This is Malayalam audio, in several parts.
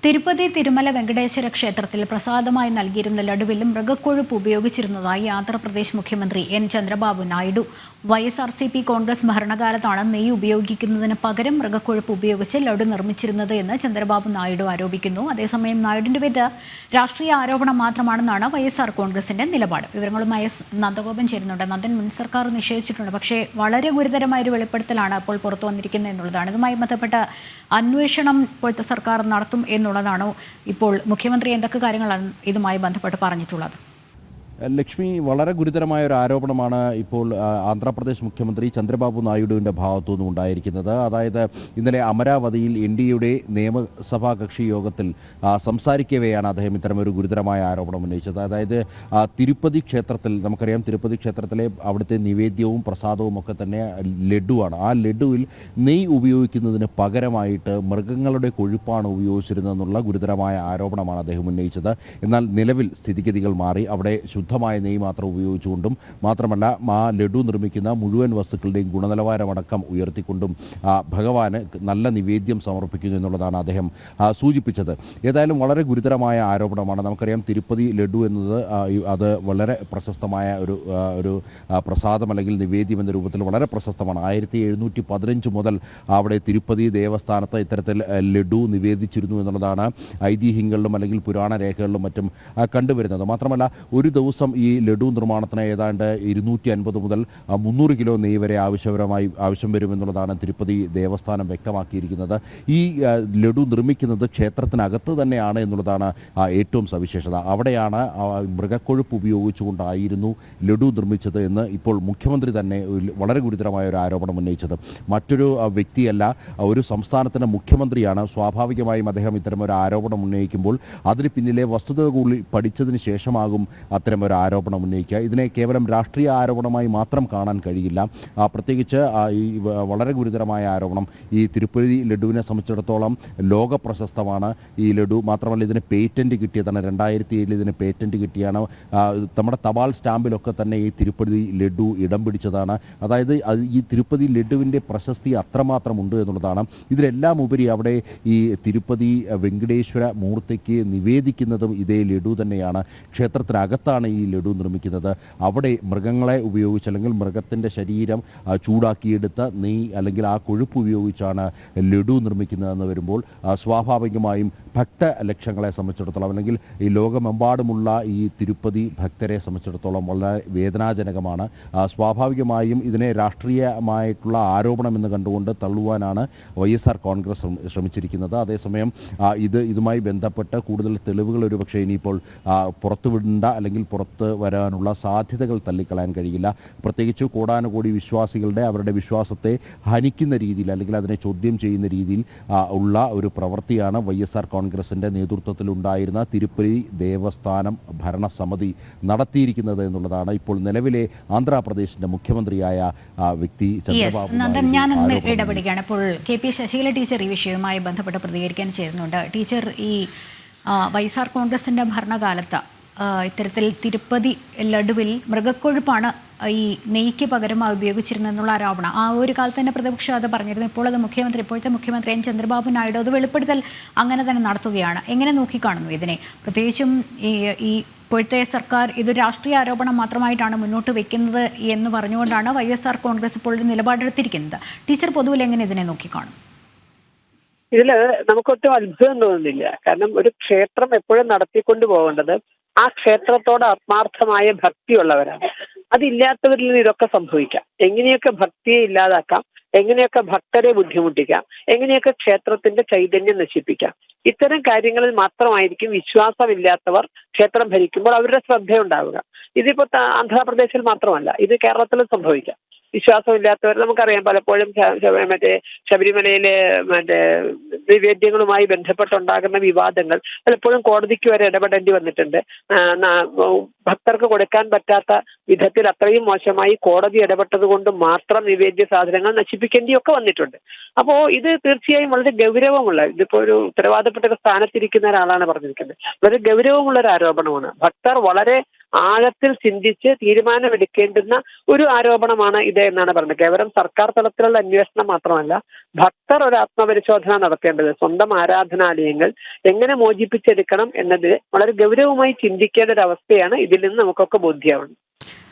തിരുപ്പതി തിരുമല വെങ്കടേശ്വര ക്ഷേത്രത്തിൽ പ്രസാദമായി നൽകിയിരുന്ന ലഡുവിലും മൃഗക്കൊഴുപ്പ് ഉപയോഗിച്ചിരുന്നതായി ആന്ധ്രാപ്രദേശ് മുഖ്യമന്ത്രി എൻ ചന്ദ്രബാബു നായിഡു. YSRCP കോൺഗ്രസ് ഭരണകാലത്താണ് നെയ്യ് ഉപയോഗിക്കുന്നതിന് പകരം മൃഗക്കൊഴുപ്പ് ഉപയോഗിച്ച് ലഡു നിർമ്മിച്ചിരുന്നത് എന്ന് ചന്ദ്രബാബു നായിഡു ആരോപിക്കുന്നു. അതേസമയം നായിഡുവിന്റേത് രാഷ്ട്രീയ ആരോപണം മാത്രമാണെന്നാണ് YSR കോൺഗ്രസിന്റെ നിലപാട്. വിവരങ്ങളുമായി നന്ദഗോപൻ ചേരുന്നുണ്ട്. നന്ദൻ, മുൻ സർക്കാർ നിഷേധിച്ചിട്ടുണ്ട്, പക്ഷേ വളരെ ഗുരുതരമായ ഒരു വെളിപ്പെടുത്തലാണ് ഇപ്പോൾ പുറത്തു വന്നിരിക്കുന്നത് എന്നുള്ളതാണ്. ഇതുമായി ബന്ധപ്പെട്ട അന്വേഷണം ഇപ്പോഴത്തെ സർക്കാർ നടത്തും എന്നുള്ളതാണോ? ഇപ്പോൾ മുഖ്യമന്ത്രി എന്തൊക്കെ കാര്യങ്ങളാണ് ഇതുമായി ബന്ധപ്പെട്ട് പറഞ്ഞിട്ടുള്ളത്? ലക്ഷ്മി, വളരെ ഗുരുതരമായ ഒരു ആരോപണമാണ് ഇപ്പോൾ ആന്ധ്രാപ്രദേശ് മുഖ്യമന്ത്രി ചന്ദ്രബാബു നായിഡുവിൻ്റെ ഭാഗത്തു നിന്നും ഉണ്ടായിരിക്കുന്നത്. അതായത് ഇന്നലെ അമരാവതിയിൽ NDAയുടെ നിയമസഭാ കക്ഷി യോഗത്തിൽ സംസാരിക്കവെയാണ് അദ്ദേഹം ഇത്തരമൊരു ഗുരുതരമായ ആരോപണം ഉന്നയിച്ചത്. അതായത് തിരുപ്പതി ക്ഷേത്രത്തിൽ, നമുക്കറിയാം തിരുപ്പതി ക്ഷേത്രത്തിലെ അവിടുത്തെ നിവേദ്യവും പ്രസാദവും ഒക്കെ തന്നെ ലഡുവാണ്. ആ ലഡുവിൽ നെയ്യ് ഉപയോഗിക്കുന്നതിന് പകരമായിട്ട് മൃഗങ്ങളുടെ കൊഴുപ്പാണ് ഉപയോഗിച്ചിരുന്നതെന്നുള്ള ഗുരുതരമായ ആരോപണമാണ് അദ്ദേഹം ഉന്നയിച്ചത്. എന്നാൽ നിലവിൽ സ്ഥിതിഗതികൾ മാറി. അവിടെ ശുദ്ധമായ നെയ്യ് മാത്രം ഉപയോഗിച്ചുകൊണ്ടും മാത്രമല്ല ആ ലഡു നിർമ്മിക്കുന്ന മുഴുവൻ വസ്തുക്കളുടെയും ഗുണനിലവാരമടക്കം ഉയർത്തിക്കൊണ്ടും ഭഗവാന് നല്ല നിവേദ്യം സമർപ്പിക്കുന്നു എന്നുള്ളതാണ് അദ്ദേഹം സൂചിപ്പിച്ചത്. ഏതായാലും വളരെ ഗുരുതരമായ ആരോപണമാണ്. നമുക്കറിയാം തിരുപ്പതി ലഡു എന്നത് അത് വളരെ പ്രശസ്തമായ ഒരു പ്രസാദം അല്ലെങ്കിൽ നിവേദ്യം എന്ന രൂപത്തിൽ വളരെ പ്രശസ്തമാണ്. 1715 മുതൽ അവിടെ തിരുപ്പതി ദേവസ്ഥാനത്ത് ഇത്തരത്തിൽ ലഡു നിവേദിച്ചിരുന്നു എന്നുള്ളതാണ് ഐതിഹ്യങ്ങളിലും അല്ലെങ്കിൽ പുരാണ രേഖകളിലും മറ്റും കണ്ടുവരുന്നത്. മാത്രമല്ല ഒരു ദിവസം ഈ ലഡു നിർമ്മാണത്തിന് ഏതാണ്ട് 250 മുതൽ 300 കിലോ നെയ്യ് വരെ ആവശ്യം വരുമെന്നുള്ളതാണ് തിരുപ്പതി ദേവസ്ഥാനം വ്യക്തമാക്കിയിരിക്കുന്നത്. ഈ ലഡു നിർമ്മിക്കുന്നത് ക്ഷേത്രത്തിനകത്ത് തന്നെയാണ് എന്നുള്ളതാണ് ഏറ്റവും സവിശേഷത. അവിടെയാണ് മൃഗക്കൊഴുപ്പ് ഉപയോഗിച്ചുകൊണ്ടായിരുന്നു ലഡു നിർമ്മിച്ചത് എന്ന് ഇപ്പോൾ മുഖ്യമന്ത്രി തന്നെ വളരെ ഗുരുതരമായ ഒരു ആരോപണം ഉന്നയിച്ചത്. മറ്റൊരു വ്യക്തിയല്ല, ഒരു സംസ്ഥാനത്തിൻ്റെ മുഖ്യമന്ത്രിയാണ്. സ്വാഭാവികമായും അദ്ദേഹം ഇത്തരമൊരു ആരോപണം ഉന്നയിക്കുമ്പോൾ അതിന് പിന്നിലെ വസ്തുതകൾ കൂടി പഠിച്ചതിന് ശേഷമാകും അത്തരമൊരു ആരോപണം ഉന്നയിക്കുക. ഇതിനെ കേവലം രാഷ്ട്രീയ ആരോപണമായി മാത്രം കാണാൻ കഴിയില്ല. പ്രത്യേകിച്ച് ഈ വളരെ ഗുരുതരമായ ആരോപണം ഈ തിരുപ്പതി ലഡുവിനെ സംബന്ധിച്ചിടത്തോളം ലോക പ്രശസ്തമാണ് ഈ ലഡു. മാത്രമല്ല ഇതിന് പേറ്റൻറ്റ് കിട്ടിയതാണ്. 2007 ഇതിന് പേറ്റൻറ്റ് കിട്ടിയാണ്. നമ്മുടെ തപാൽ സ്റ്റാമ്പിലൊക്കെ തന്നെ ഈ തിരുപ്പതി ലഡു ഇടം പിടിച്ചതാണ്. അതായത് ഈ തിരുപ്പതി ലഡുവിൻ്റെ പ്രശസ്തി അത്രമാത്രം ഉണ്ട് എന്നുള്ളതാണ്. ഇതിലെല്ലാം ഉപരി അവിടെ ഈ തിരുപ്പതി വെങ്കടേശ്വര മൂർത്തിക്ക് നിവേദിക്കുന്നതും ഇതേ ലഡു തന്നെയാണ്. ക്ഷേത്രത്തിനകത്താണ് ഈ ലഡു നിർമ്മിക്കുന്നത്. അവിടെ മൃഗങ്ങളെ ഉപയോഗിച്ച് അല്ലെങ്കിൽ മൃഗത്തിൻ്റെ ശരീരം ചൂടാക്കിയെടുത്ത നെയ്യ് അല്ലെങ്കിൽ ആ കൊഴുപ്പ് ഉപയോഗിച്ചാണ് ലഡു നിർമ്മിക്കുന്നതെന്ന് വരുമ്പോൾ സ്വാഭാവികമായും ഭക്തലക്ഷങ്ങളെ സംബന്ധിച്ചിടത്തോളം അല്ലെങ്കിൽ ഈ ലോകമെമ്പാടുമുള്ള ഈ തിരുപ്പതി ഭക്തരെ സംബന്ധിച്ചിടത്തോളം വളരെ വേദനാജനകമാണ്. സ്വാഭാവികമായും ഇതിനെ രാഷ്ട്രീയമായിട്ടുള്ള ആരോപണമെന്ന് കണ്ടുകൊണ്ട് തള്ളുവാനാണ് YSR കോൺഗ്രസ് ശ്രമിച്ചിരിക്കുന്നത്. അതേസമയം ഇതുമായി ബന്ധപ്പെട്ട് കൂടുതൽ തെളിവുകൾ ഒരുപക്ഷെ ഇനിയിപ്പോൾ പുറത്തുവിടേണ്ട അല്ലെങ്കിൽ പുറത്ത് വരാനുള്ള സാധ്യതകൾ തള്ളിക്കളയാൻ കഴിയില്ല. പ്രത്യേകിച്ച് കോടാനുകോടി വിശ്വാസികളുടെ അവരുടെ വിശ്വാസത്തെ ഹനിക്കുന്ന രീതിയിൽ അല്ലെങ്കിൽ അതിനെ ചോദ്യം ചെയ്യുന്ന രീതിയിൽ ഉള്ള ഒരു പ്രവൃത്തിയാണ് YSR കോൺഗ്രസിൻ്റെ നേതൃത്വത്തിലുണ്ടായിരുന്ന തിരുപ്പതി ദേവസ്ഥാനം ഭരണസമിതി നടത്തിയിരിക്കുന്നത് എന്നുള്ളതാണ് ഇപ്പോൾ നിലവിലെ ആന്ധ്രാപ്രദേശിൻ്റെ മുഖ്യമന്ത്രിയായ വ്യക്തി ചന്ദ്രബാബു. ഞാനൊന്ന് ഇടപെടുകയാണ്. ഇപ്പോൾ KP ശശികല ടീച്ചർ ഈ വിഷയവുമായി ബന്ധപ്പെട്ട് പ്രതികരിക്കാൻ ചേരുന്നുണ്ട്. ടീച്ചർ, ഈ YSR കോൺഗ്രസിൻ്റെ ഭരണകാലത്ത് ഇത്തരത്തിൽ തിരുപ്പതി ലഡുവിൽ മൃഗക്കൊഴുപ്പാണ് ഈ നെയ്യ്ക്ക് പകരമായി ഉപയോഗിച്ചിരുന്നെന്നുള്ള ആരോപണം ആ ഒരു കാലത്ത് തന്നെ പ്രതിപക്ഷം അത് പറഞ്ഞിരുന്നു. ഇപ്പോൾ അത് ഇപ്പോഴത്തെ മുഖ്യമന്ത്രി എൻ ചന്ദ്രബാബു നായിഡു അത് വെളിപ്പെടുത്തൽ അങ്ങനെ തന്നെ നടത്തുകയാണ്. എങ്ങനെ നോക്കിക്കാണുന്നു ഇതിനെ? പ്രത്യേകിച്ചും ഈ ഇപ്പോഴത്തെ സർക്കാർ ഇത് രാഷ്ട്രീയ ആരോപണം മാത്രമായിട്ടാണ് മുന്നോട്ട് വെക്കുന്നത് എന്ന് പറഞ്ഞുകൊണ്ടാണ് YSR കോൺഗ്രസ് ഇപ്പോൾ ഒരു നിലപാടെടുത്തിരിക്കുന്നത്. ടീച്ചർ പൊതുവിൽ എങ്ങനെ ഇതിനെ നോക്കിക്കാണും? ഇതില് നമുക്കൊട്ടും അത്ഭുതം തോന്നുന്നില്ല. കാരണം ഒരു ക്ഷേത്രം എപ്പോഴും നടത്തിക്കൊണ്ട് പോകേണ്ടത് ആ ക്ഷേത്രത്തോട് ആത്മാർത്ഥമായ ഭക്തിയുള്ളവരാണ്. അതില്ലാത്തവരിൽ നിന്ന് ഇതൊക്കെ സംഭവിക്കാം. എങ്ങനെയൊക്കെ ഭക്തിയെ ഇല്ലാതാക്കാം, എങ്ങനെയൊക്കെ ഭക്തരെ ബുദ്ധിമുട്ടിക്കാം, എങ്ങനെയൊക്കെ ക്ഷേത്രത്തിന്റെ ചൈതന്യം നശിപ്പിക്കാം, ഇത്തരം കാര്യങ്ങളിൽ മാത്രമായിരിക്കും വിശ്വാസമില്ലാത്തവർ ക്ഷേത്രം ഭരിക്കുമ്പോൾ അവരുടെ ശ്രദ്ധയുണ്ടാവുക. ഇതിപ്പോ ആന്ധ്രാപ്രദേശിൽ മാത്രമല്ല, ഇത് കേരളത്തിലും സംഭവിക്കാം. വിശ്വാസമില്ലാത്തവർ നമുക്കറിയാം, പലപ്പോഴും ശബരിമലയിലെ നിവേദ്യങ്ങളുമായി ബന്ധപ്പെട്ടുണ്ടാകുന്ന വിവാദങ്ങൾ പലപ്പോഴും കോടതിക്ക് വരെ ഇടപെടേണ്ടി വന്നിട്ടുണ്ട്. ഭക്തർക്ക് കൊടുക്കാൻ പറ്റാത്ത വിധത്തിൽ അത്രയും മോശമായി കോടതി ഇടപെട്ടത് കൊണ്ട് മാത്രം നിവേദ്യ സാധനങ്ങൾ നശിപ്പിക്കേണ്ടിയൊക്കെ വന്നിട്ടുണ്ട്. അപ്പോ ഇത് തീർച്ചയായും വളരെ ഗൗരവമുള്ള, ഇതിപ്പോ ഒരു ഉത്തരവാദപ്പെട്ട സ്ഥാനത്തിരിക്കുന്ന ഒരാളാണ് പറഞ്ഞിരിക്കുന്നത്, വളരെ ഗൗരവമുള്ള ഒരു ആരോപണമാണ്. ഭക്തർ വളരെ ആഴത്തിൽ ചിന്തിച്ച് തീരുമാനമെടുക്കേണ്ടുന്ന ഒരു ആരോപണമാണ് ഇത് എന്നാണ് പറയുന്നത്. കേവലം സർക്കാർ തലത്തിലുള്ള അന്വേഷണം മാത്രമല്ല, ഭക്തർ ഒരു ആത്മപരിശോധന നടത്തേണ്ടത്, സ്വന്തം ആരാധനാലയങ്ങൾ എങ്ങനെ മോചിപ്പിച്ചെടുക്കണം എന്നത് വളരെ ഗൗരവമായി ചിന്തിക്കേണ്ട ഒരു അവസ്ഥയാണ് ഇതിൽ നിന്ന് നമുക്കൊക്കെ ബോധ്യമാവുന്നത്.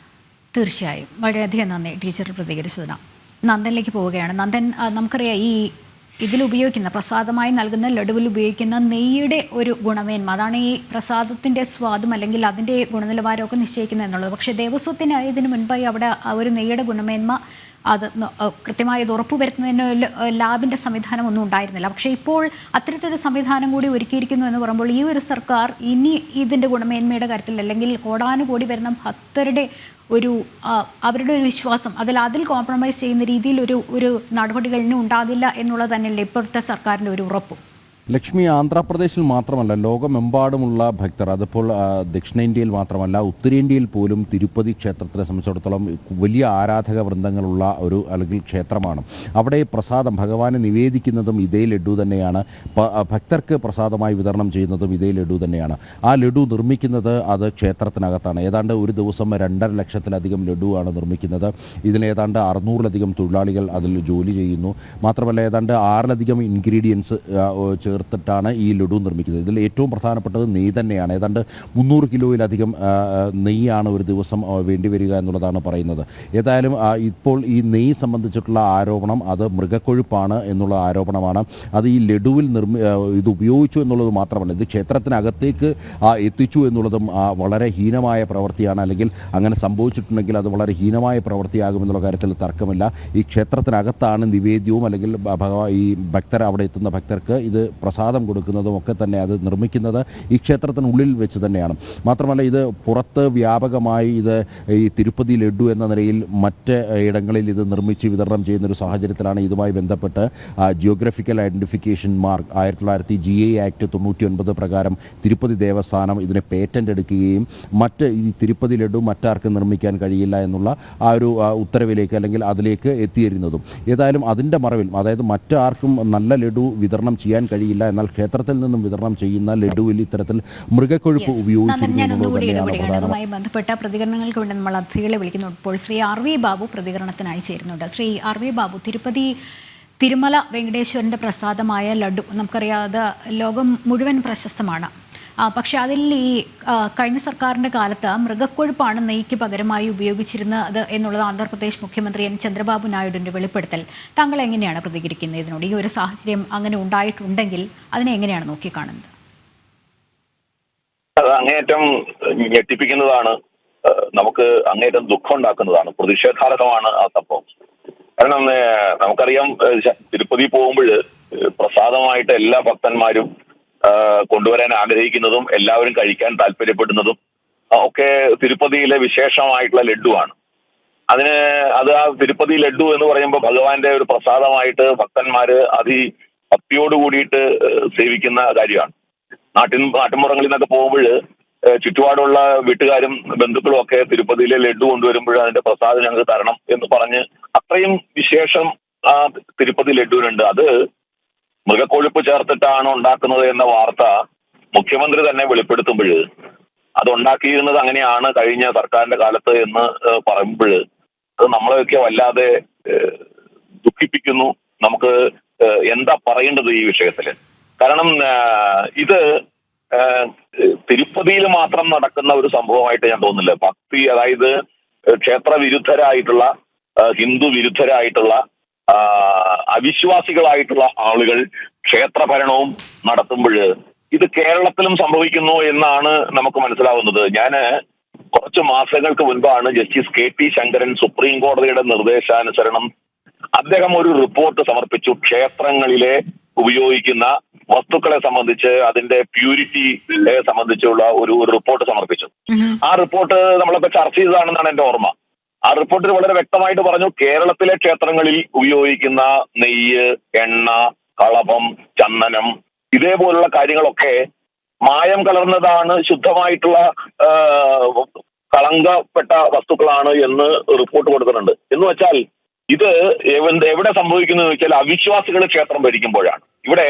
തീർച്ചയായും വളരെയധികം നന്ദി ടീച്ചർ പ്രതികരിച്ചതിന്. നന്ദനിലേക്ക് പോവുകയാണ്. നന്ദൻ, നമുക്കറിയാം ഈ ഇതിലുപയോഗിക്കുന്ന പ്രസാദമായി നൽകുന്ന ലഡുവിൽ ഉപയോഗിക്കുന്ന നെയ്യുടെ ഒരു ഗുണമേന്മ, അതാണ് ഈ പ്രസാദത്തിൻ്റെ സ്വാദും അല്ലെങ്കിൽ അതിൻ്റെ ഗുണനിലവാരമൊക്കെ നിശ്ചയിക്കുന്നത് എന്നുള്ളത്. പക്ഷേ ദേവസ്വത്തിന് ഇതിന് മുൻപായി അവിടെ ആ ഒരു നെയ്യുടെ ഗുണമേന്മ അത് കൃത്യമായി ഇത് ഉറപ്പുവരുത്തുന്നതിന് ലാബിൻ്റെ സംവിധാനം ഒന്നും ഉണ്ടായിരുന്നില്ല. പക്ഷേ ഇപ്പോൾ അത്തരത്തിലൊരു സംവിധാനം കൂടി ഒരുക്കിയിരിക്കുന്നു എന്ന് പറയുമ്പോൾ ഈ ഒരു സർക്കാർ ഇനി ഇതിൻ്റെ ഗുണമേന്മയുടെ കാര്യത്തിൽ അല്ലെങ്കിൽ കോടാനുകൂടി വരുന്ന ഭക്തരുടെ അവരുടെ ഒരു വിശ്വാസം അതിൽ കോംപ്രമൈസ് ചെയ്യുന്ന രീതിയിൽ ഒരു നടപടികളിനും ഉണ്ടാകില്ല എന്നുള്ളത് തന്നെയല്ലേ ഇപ്പോഴത്തെ സർക്കാരിൻ്റെ ഒരു ഉറപ്പും. ലക്ഷ്മി, ആന്ധ്രാപ്രദേശിൽ മാത്രമല്ല ലോകമെമ്പാടുമുള്ള ഭക്തർ, അതിപ്പോൾ ദക്ഷിണേന്ത്യയിൽ മാത്രമല്ല ഉത്തരേന്ത്യയിൽ പോലും തിരുപ്പതി ക്ഷേത്രത്തെ സംബന്ധിച്ചിടത്തോളം വലിയ ആരാധക വൃന്ദങ്ങളുള്ള ഒരു അല്ലെങ്കിൽ ക്ഷേത്രമാണ്. അവിടെ പ്രസാദം ഭഗവാന് നിവേദിക്കുന്നതും ഇതേ ലഡു തന്നെയാണ്, ഭക്തർക്ക് പ്രസാദമായി വിതരണം ചെയ്യുന്നതും ഇതേ ലഡു തന്നെയാണ്. ആ ലഡു നിർമ്മിക്കുന്നത് അത് ക്ഷേത്രത്തിനകത്താണ്. ഏതാണ്ട് ഒരു ദിവസം 2.5 ലക്ഷത്തിലധികം ലഡുവാണ് നിർമ്മിക്കുന്നത്. ഇതിൽ ഏതാണ്ട് 600-ലധികം തൊഴിലാളികൾ അതിൽ ജോലി ചെയ്യുന്നു. മാത്രമല്ല ഏതാണ്ട് 6-ലധികം ഇൻഗ്രീഡിയൻസ് ചേർത്തിട്ടാണ് ഈ ലഡു നിർമ്മിക്കുന്നത്. ഇതിൽ ഏറ്റവും പ്രധാനപ്പെട്ടത് നെയ്യ് തന്നെയാണ്. ഏതാണ്ട് 300 കിലോയിലധികം നെയ്യാണ് ഒരു ദിവസം വേണ്ടിവരിക എന്നുള്ളതാണ് പറയുന്നത്. ഏതായാലും ഇപ്പോൾ ഈ നെയ്യ് സംബന്ധിച്ചിട്ടുള്ള ആരോപണം അത് മൃഗക്കൊഴുപ്പാണ് എന്നുള്ള ആരോപണമാണ്. അത് ഈ ലഡുവിൽ ഇത് ഉപയോഗിച്ചു എന്നുള്ളത് മാത്രമല്ല, ഇത് ക്ഷേത്രത്തിനകത്തേക്ക് എത്തിച്ചു എന്നുള്ളതും വളരെ ഹീനമായ പ്രവൃത്തിയാണ്. അല്ലെങ്കിൽ അങ്ങനെ സംഭവിച്ചിട്ടുണ്ടെങ്കിൽ അത് വളരെ ഹീനമായ പ്രവൃത്തിയാകുമെന്നുള്ള കാര്യത്തിൽ തർക്കമില്ല. ഈ ക്ഷേത്രത്തിനകത്താണ് നിവേദ്യവും അല്ലെങ്കിൽ ഈ അവിടെ എത്തുന്ന ഭക്തർക്ക് ഇത് പ്രസാദം കൊടുക്കുന്നതും ഒക്കെ തന്നെ അത് നിർമ്മിക്കുന്നത് ഈ ക്ഷേത്രത്തിനുള്ളിൽ വെച്ച് തന്നെയാണ്. മാത്രമല്ല ഇത് പുറത്ത് വ്യാപകമായി ഇത് ഈ തിരുപ്പതി ലഡു എന്ന നിലയിൽ മറ്റ് ഇടങ്ങളിൽ ഇത് നിർമ്മിച്ച് വിതരണം ചെയ്യുന്നൊരു സാഹചര്യത്തിലാണ് ഇതുമായി ബന്ധപ്പെട്ട് geographical identification mark 1900 GI act 99 പ്രകാരം തിരുപ്പതി ദേവസ്ഥാനം ഇതിനെ പേറ്റന്റ് എടുക്കുകയും ഈ തിരുപ്പതി ലഡു മറ്റാർക്കും നിർമ്മിക്കാൻ കഴിയില്ല എന്നുള്ള ആ ഒരു ഉത്തരവിലേക്ക് അല്ലെങ്കിൽ അതിലേക്ക് എത്തിയിരുന്നതും. ഏതായാലും അതിൻ്റെ മറവിൽ, അതായത് മറ്റാർക്കും നല്ല ലഡു വിതരണം ചെയ്യാൻ കഴിയില്ല, എന്നാൽ ക്ഷേത്രത്തിൽ നിന്നും വിതരണം ചെയ്യുന്ന ലഡുവിൽ ഇത്തരത്തിൽ മൃഗക്കൊഴുപ്പ് ഉപയോഗിച്ചിരുന്നതുമായി ബന്ധപ്പെട്ട പ്രതികരണങ്ങൾക്ക് വേണ്ടി നമ്മൾ അതിഥികളെ വിളിക്കുന്നു. ഇപ്പോൾ ശ്രീ RV ബാബു പ്രതികരണത്തിനായി ചേരുന്നുണ്ട്. ശ്രീ RV ബാബു, തിരുമല വെങ്കടേശ്വരൻ്റെ പ്രസാദമായ ലഡു നമുക്കറിയാം, അത് ലോകം മുഴുവൻ പ്രശസ്തമാണ്. പക്ഷേ അതിൽ ഈ കഴിഞ്ഞ സർക്കാരിൻ്റെ കാലത്ത് മൃഗക്കൊഴുപ്പാണ് നെയ്യ്ക്ക് പകരമായി ഉപയോഗിച്ചിരുന്നത് എന്നുള്ളത് ആന്ധ്രാപ്രദേശ് മുഖ്യമന്ത്രി N. ചന്ദ്രബാബു നായിഡുവിൻ്റെ വെളിപ്പെടുത്തൽ. താങ്കൾ എങ്ങനെയാണ് പ്രതികരിക്കുന്നത് ഇതിനോട്? ഈ ഒരു സാഹചര്യം അങ്ങനെ ഉണ്ടായിട്ടുണ്ടെങ്കിൽ അതിനെ എങ്ങനെയാണ് നോക്കിക്കാണുന്നത്? അത് അങ്ങേയറ്റം ഞെട്ടിപ്പിക്കുന്നതാണ്, നമുക്ക് അങ്ങേയറ്റം ദുഃഖം ഉണ്ടാക്കുന്നതാണ്, പ്രതിഷേധാർഹമാണ് ആ സംഭവം. കാരണം നമുക്കറിയാം, തിരുപ്പതി പോകുമ്പോൾ പ്രസാദമായിട്ട് എല്ലാ ഭക്തന്മാരും കൊണ്ടുവരാൻ ആഗ്രഹിക്കുന്നതും എല്ലാവരും കഴിക്കാൻ താല്പര്യപ്പെടുന്നതും ഒക്കെ തിരുപ്പതിയിലെ വിശേഷമായിട്ടുള്ള ലഡുവാണ്. അത് ആ തിരുപ്പതി ലഡു എന്ന് പറയുമ്പോൾ ഭഗവാന്റെ ഒരു പ്രസാദമായിട്ട് ഭക്തന്മാര് ഭക്തിയോട് കൂടിയിട്ട് സേവിക്കുന്ന കാര്യമാണ്. നാട്ടിൻപുറങ്ങളിൽ നിന്നൊക്കെ പോകുമ്പോൾ ചുറ്റുപാടുള്ള വീട്ടുകാരും ബന്ധുക്കളും ഒക്കെ തിരുപ്പതിയിലെ ലഡു കൊണ്ടുവരുമ്പോൾ അതിന്റെ പ്രസാദം ഞങ്ങൾക്ക് തരണം എന്ന് പറഞ്ഞ് അത്രയും വിശേഷം ആ തിരുപ്പതി ലഡുവിനുണ്ട്. അത് മൃഗക്കൊഴുപ്പ് ചേർത്തിട്ടാണ് ഉണ്ടാക്കുന്നത് എന്ന വാർത്ത മുഖ്യമന്ത്രി തന്നെ വെളിപ്പെടുത്തുമ്പോൾ അത് ഉണ്ടാക്കിയിരുന്നത് അങ്ങനെയാണ് കഴിഞ്ഞ സർക്കാരിന്റെ കാലത്ത് എന്ന് പറയുമ്പോൾ അത് നമ്മളെയൊക്കെ വല്ലാതെ ദുഃഖിപ്പിക്കുന്നു. നമുക്ക് എന്താ പറയേണ്ടത് ഈ വിഷയത്തില്? കാരണം ഇത് തിരുപ്പതിയിൽ മാത്രം നടക്കുന്ന ഒരു സംഭവമായിട്ട് ഞാൻ തോന്നുന്നില്ല. ഭക്തി, അതായത് ക്ഷേത്ര വിരുദ്ധരായിട്ടുള്ള, ഹിന്ദു വിരുദ്ധരായിട്ടുള്ള, അവിശ്വാസികളായിട്ടുള്ള ആളുകൾ ക്ഷേത്രഭരണവും നടത്തുമ്പോൾ ഇത് കേരളത്തിലും സംഭവിക്കുന്നു എന്നാണ് നമുക്ക് മനസ്സിലാവുന്നത്. ഞാൻ കുറച്ച് മാസങ്ങൾക്ക് മുൻപാണ് ജസ്റ്റിസ് KT ശങ്കരൻ സുപ്രീം കോടതിയുടെ നിർദ്ദേശാനുസരണം അദ്ദേഹം ഒരു റിപ്പോർട്ട് സമർപ്പിച്ചു. ക്ഷേത്രങ്ങളിലെ ഉപയോഗിക്കുന്ന വസ്തുക്കളെ സംബന്ധിച്ച്, അതിന്റെ പ്യൂരിറ്റിയെ സംബന്ധിച്ചുള്ള ഒരു റിപ്പോർട്ട് സമർപ്പിച്ചു. ആ റിപ്പോർട്ട് നമ്മളൊക്കെ ചർച്ച ചെയ്തതാണെന്നാണ് എന്റെ ഓർമ്മ. ആ റിപ്പോർട്ടിൽ വളരെ വ്യക്തമായിട്ട് പറഞ്ഞു, കേരളത്തിലെ ക്ഷേത്രങ്ങളിൽ ഉപയോഗിക്കുന്ന നെയ്യ്, എണ്ണ, കളഭം, ചന്ദനം ഇതേപോലുള്ള കാര്യങ്ങളൊക്കെ മായം കലർന്നതാണ്, ശുദ്ധമായിട്ടുള്ള കളങ്കപ്പെട്ട വസ്തുക്കളാണ് എന്ന് റിപ്പോർട്ട് കൊടുക്കുന്നുണ്ട്. എന്ന് വെച്ചാൽ ഇത് എവിടെ സംഭവിക്കുന്നു എന്ന് വെച്ചാൽ അവിശ്വാസികൾ ക്ഷേത്രം ഭരിക്കുമ്പോഴാണ്. ഇവിടെ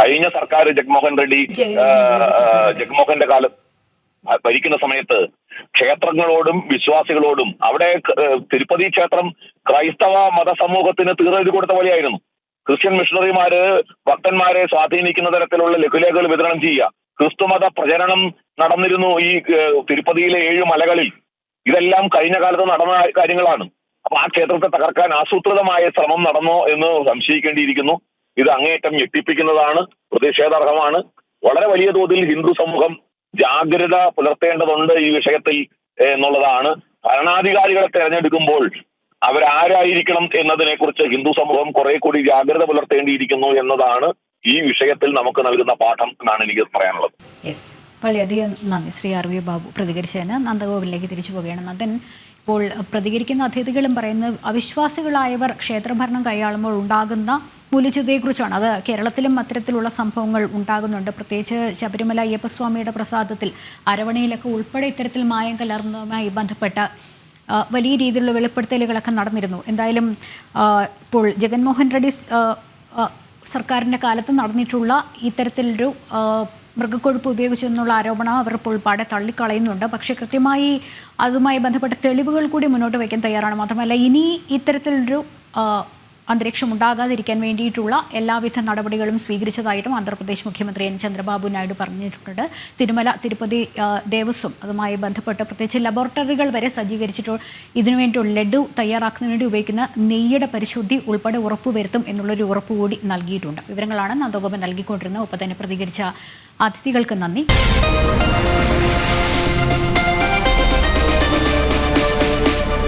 കഴിഞ്ഞ സർക്കാർ ജഗ്മോഹന്റെ കാലം ഭരിക്കുന്ന സമയത്ത് ക്ഷേത്രങ്ങളോടും വിശ്വാസികളോടും അവിടെ തിരുപ്പതി ക്ഷേത്രം ക്രൈസ്തവ മതസമൂഹത്തിന് തീർന്നു കൊടുത്ത പോലെയായിരുന്നു. ക്രിസ്ത്യൻ മിഷണറിമാര് ഭക്തന്മാരെ സ്വാധീനിക്കുന്ന തരത്തിലുള്ള ലഘുലേഖകൾ വിതരണം ചെയ്യുക, ക്രിസ്തുമത പ്രചരണം നടന്നിരുന്നു ഈ തിരുപ്പതിയിലെ 7 മലകളിൽ. ഇതെല്ലാം കഴിഞ്ഞ കാലത്ത് നടന്ന കാര്യങ്ങളാണ്. അപ്പൊ ആ ക്ഷേത്രത്തെ തകർക്കാൻ ആസൂത്രിതമായ ശ്രമം നടന്നോ എന്ന് സംശയിക്കേണ്ടിയിരിക്കുന്നു. ഇത് അങ്ങേയറ്റം ഞെട്ടിപ്പിക്കുന്നതാണ്, പ്രതിഷേധാർഹമാണ്. വളരെ വലിയ തോതിൽ ഹിന്ദു സമൂഹം ജാഗ്രത പുലർത്തേണ്ടതുണ്ട് ഈ വിഷയത്തിൽ എന്നുള്ളതാണ്. ഭരണാധികാരികളെ തെരഞ്ഞെടുക്കുമ്പോൾ അവരാരായിരിക്കണം എന്നതിനെ കുറിച്ച് ഹിന്ദു സമൂഹം കുറെ കൂടി ജാഗ്രത പുലർത്തേണ്ടിയിരിക്കുന്നു എന്നതാണ് ഈ വിഷയത്തിൽ നമുക്ക് നൽകുന്ന പാഠം എന്നാണ് എനിക്ക് പറയാനുള്ളത്. യെസ്, വളരെയധികം നന്ദി ശ്രീ ആർ വി ബാബു പ്രതികരിച്ചതിന്. നന്ദഗോപിലേക്ക് തിരിച്ചു പോവുകയാണ്. നന്ദൻ, ഇപ്പോൾ പ്രതികരിക്കുന്ന അതിഥികളും പറയുന്നത് അവിശ്വാസികളായവർ ക്ഷേത്രഭരണം കൈയാളുമ്പോൾ ഉണ്ടാകുന്ന മൂല്യച്യുതിയെക്കുറിച്ചാണ്. അത് കേരളത്തിലും അത്തരത്തിലുള്ള സംഭവങ്ങൾ ഉണ്ടാകുന്നുണ്ട്. പ്രത്യേകിച്ച് ശബരിമല അയ്യപ്പസ്വാമിയുടെ പ്രസാദത്തിൽ അരവണയിലൊക്കെ ഉൾപ്പെടെ ഇത്തരത്തിൽ മായം കലർന്നതുമായി ബന്ധപ്പെട്ട വലിയ രീതിയിലുള്ള വെളിപ്പെടുത്തലുകളൊക്കെ നടന്നിരുന്നു. എന്തായാലും ഇപ്പോൾ ജഗൻമോഹൻ റെഡ്ഡി സർക്കാരിൻ്റെ കാലത്ത് നടന്നിട്ടുള്ള ഇത്തരത്തിലൊരു മൃഗക്കൊഴുപ്പ് ഉപയോഗിച്ചെന്നുള്ള ആരോപണം അവർ ഇപ്പോൾ പാടെ തള്ളിക്കളയുന്നുണ്ട്. പക്ഷേ കൃത്യമായി അതുമായി ബന്ധപ്പെട്ട തെളിവുകൾ കൂടി മുന്നോട്ട് വയ്ക്കാൻ തയ്യാറാണ്. മാത്രമല്ല ഇനി ഇത്തരത്തിലൊരു അന്തരീക്ഷം ഉണ്ടാകാതിരിക്കാൻ വേണ്ടിയിട്ടുള്ള എല്ലാവിധ നടപടികളും സ്വീകരിച്ചതായിട്ടും ആന്ധ്രാപ്രദേശ് മുഖ്യമന്ത്രി എൻ ചന്ദ്രബാബു നായിഡു പറഞ്ഞിട്ടുണ്ട്. തിരുമല തിരുപ്പതി ദേവസ്വം അതുമായി ബന്ധപ്പെട്ട് പ്രത്യേകിച്ച് ലബോറട്ടറികൾ വരെ സജ്ജീകരിച്ചിട്ടുള്ള ഇതിനുവേണ്ടി ലഡു തയ്യാറാക്കുന്നതിന് വേണ്ടി ഉപയോഗിക്കുന്ന നെയ്യുടെ പരിശുദ്ധി ഉൾപ്പെടെ ഉറപ്പുവരുത്തും എന്നുള്ളൊരു ഉറപ്പ് കൂടി നൽകിയിട്ടുണ്ട്. വിവരങ്ങളാണ് നന്ദഗോപൻ നൽകിക്കൊണ്ടിരുന്നത്. ഒപ്പം തന്നെ പ്രതികരിച്ച അതിഥികൾക്ക് നന്ദി.